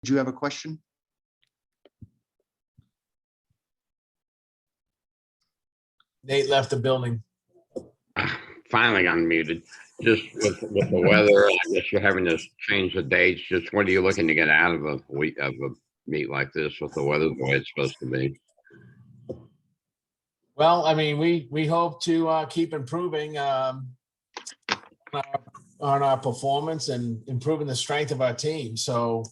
did you have a question? Nate left the building. Finally got muted. Just with the weather, I guess you're having to change the dates. Just what are you looking to get out of a week of a meet like this with the weather the way it's supposed to be? Well, I mean, we hope to keep improving on our performance and improving the strength of our team. So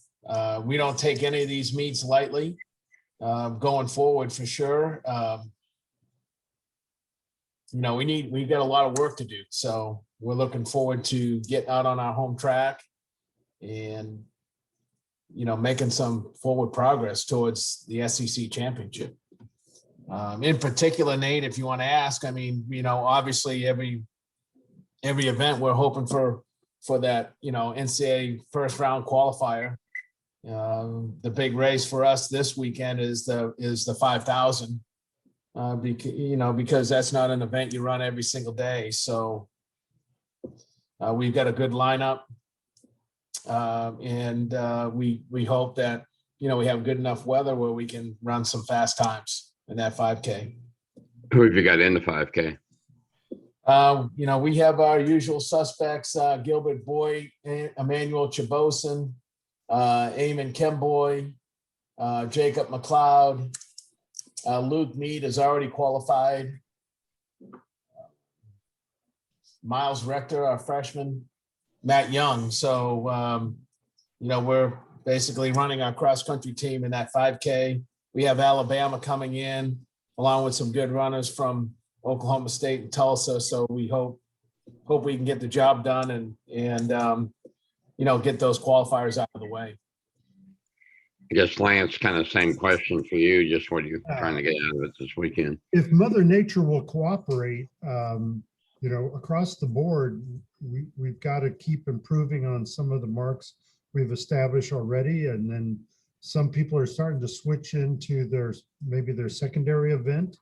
we don't take any of these meets lightly going forward for sure. We've got a lot of work to do. So we're looking forward to getting out on our home track and, making some forward progress towards the SEC championship. In particular, Nate, if you want to ask, I mean, obviously every event we're hoping for that, NCAA first round qualifier. The big race for us this weekend is the 5,000. Because that's not an event you run every single day. So we've got a good lineup, and we hope that we have good enough weather where we can run some fast times in that 5K. Who have you got in the 5K? We have our usual suspects: Gilbert Boyd, Emmanuel Chabosin, Eamon Kemboy, Jacob McLeod. Luke Mead is already qualified. Miles Rector, our freshman, Matt Young. So, we're basically running our cross-country team in that 5K. We have Alabama coming in, along with some good runners from Oklahoma State and Tulsa. So we hope we can get the job done and get those qualifiers out of the way. I guess, Lance, kind of same question for you. Just what are you trying to get out of it this weekend? If Mother Nature will cooperate, across the board, we've got to keep improving on some of the marks we've established already. And then some people are starting to switch into maybe their secondary event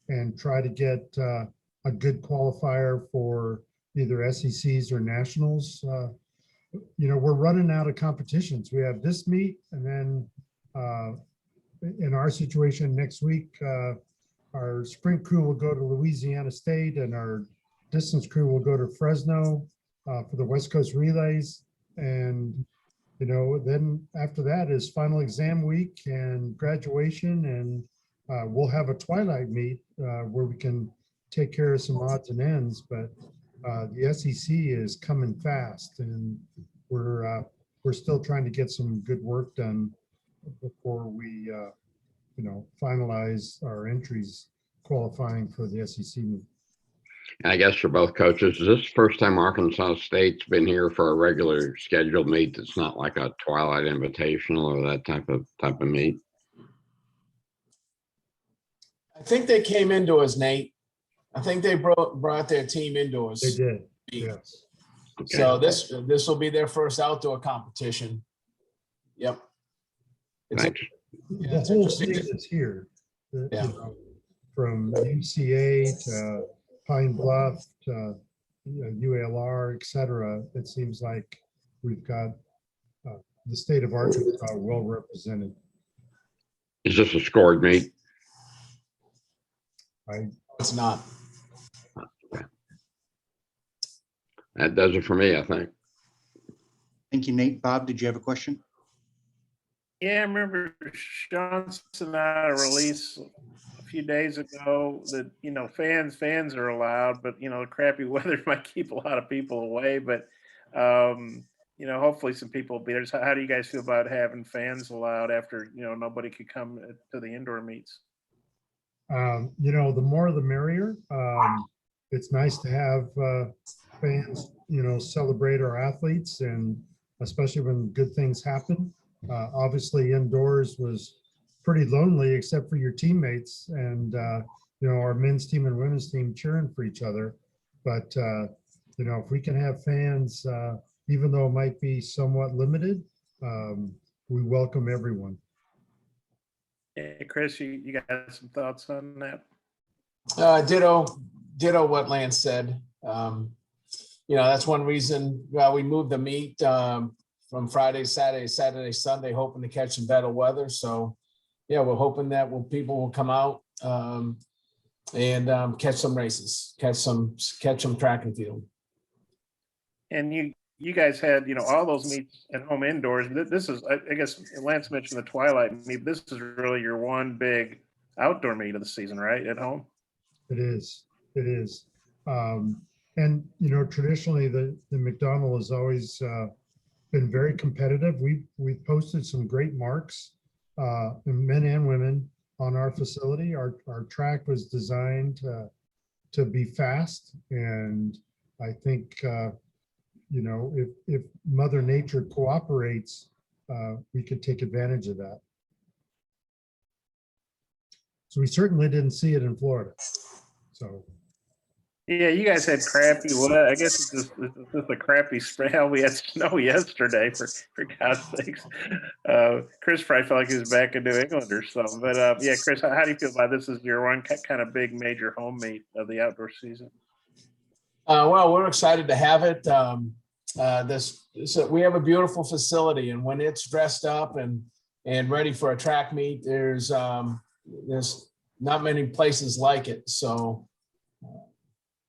and try to get a good qualifier for either SECs or nationals. We're running out of competitions. We have this meet, and then in our situation next week, our sprint crew will go to Louisiana State, and our distance crew will go to Fresno for the West Coast relays. And then after that is final exam week and graduation, and we'll have a twilight meet where we can take care of some odds and ends. But the SEC is coming fast, and we're still trying to get some good work done before we finalize our entries qualifying for the SEC meet. And I guess for both coaches, is this the first time Arkansas State's been here for a regular scheduled meet that's not like a Twilight Invitational or that type of meet? I think they came indoors, Nate. I think they brought their team indoors. They did, yes. Okay. So this will be their first outdoor competition. Yep. Thanks. The whole state is here. Yeah. From UCA to Pine Bluff to UALR, et cetera. It seems like we've got the state of Arkansas well represented. Is this a scored meet? It's not. That does it for me, I think. Thank you, Nate. Bob, did you have a question? Yeah, I remember Sean sent out a release a few days ago that, fans are allowed, but, the crappy weather might keep a lot of people away. But, hopefully some people will be there. So how do you guys feel about having fans allowed after, nobody could come to the indoor meets? The more the merrier. It's nice to have fans, celebrate our athletes, and especially when good things happen. Obviously, indoors was pretty lonely except for your teammates and, our men's team and women's team cheering for each other. But, if we can have fans, even though it might be somewhat limited, we welcome everyone. Yeah, Chris, you got some thoughts on that? Ditto what Lance said. That's one reason we moved the meet from Friday, Saturday, Sunday, hoping to catch some better weather. So, yeah, we're hoping that people will come out and catch some races, catch some track and field. And you guys had, all those meets at home indoors. This is, I guess Lance mentioned the Twilight meet. This is really your one big outdoor meet of the season, right? At home. It is. It is. And, traditionally the McDonnell has always been very competitive. We've posted some great marks, men and women, on our facility. Our track was designed to be fast. And I think, if Mother Nature cooperates, we could take advantage of that. So we certainly didn't see it in Florida. So. Yeah, you guys had crappy weather. I guess it's just a crappy spell. We had snow yesterday, for God's sakes. Chris probably felt like he was back in New England or something. But yeah, Chris, how do you feel about this? Is your one kind of big major home meet of the outdoor season? Well, we're excited to have it. We have a beautiful facility, and when it's dressed up and ready for a track meet, there's not many places like it. So.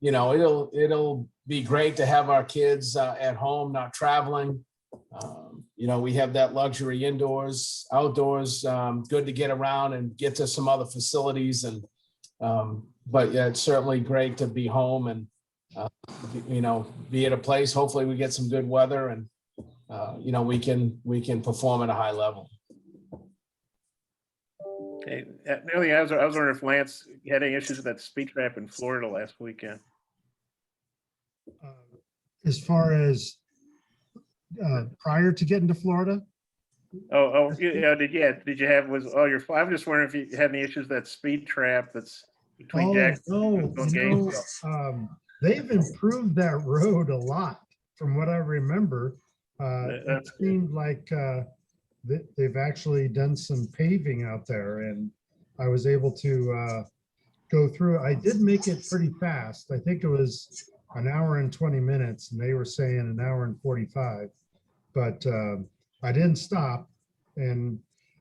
It'll be great to have our kids at home, not traveling. We have that luxury indoors, outdoors, good to get around and get to some other facilities. And, but yeah, it's certainly great to be home and, be at a place. Hopefully we get some good weather and, we can perform at a high level. Okay. The only thing I was wondering if Lance had any issues with that speed trap in Florida last weekend. As far as prior to getting to Florida? Yeah. Did you have I'm just wondering if you had any issues with that speed trap that's between Jackson and Gainesville. They've improved that road a lot from what I remember. It seemed like they've actually done some paving out there, and I was able to go through. I did make it pretty fast. I think it was an hour and 20 minutes, and they were saying an hour and 45, but I didn't stop. And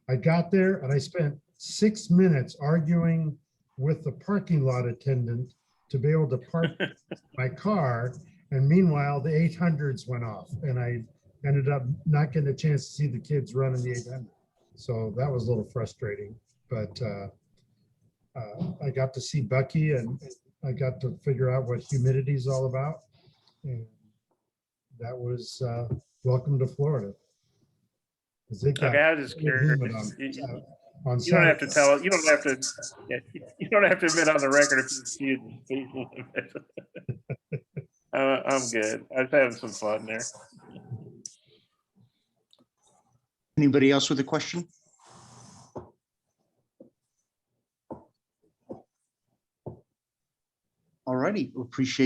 I got there and I spent 6 minutes arguing with the parking lot attendant to be able to park my car. And meanwhile, the 800s went off, and I ended up not getting a chance to see the kids running the 800. So that was a little frustrating, but I got to see Bucky, and I got to figure out what humidity is all about. And that was welcome to Florida. Okay, I was just curious. You don't have to tell it. You don't have to. Yeah, you don't have to admit on the record if you see the speed limit. I'm good. I was having some fun there. Anybody else with a question? All righty, appreciate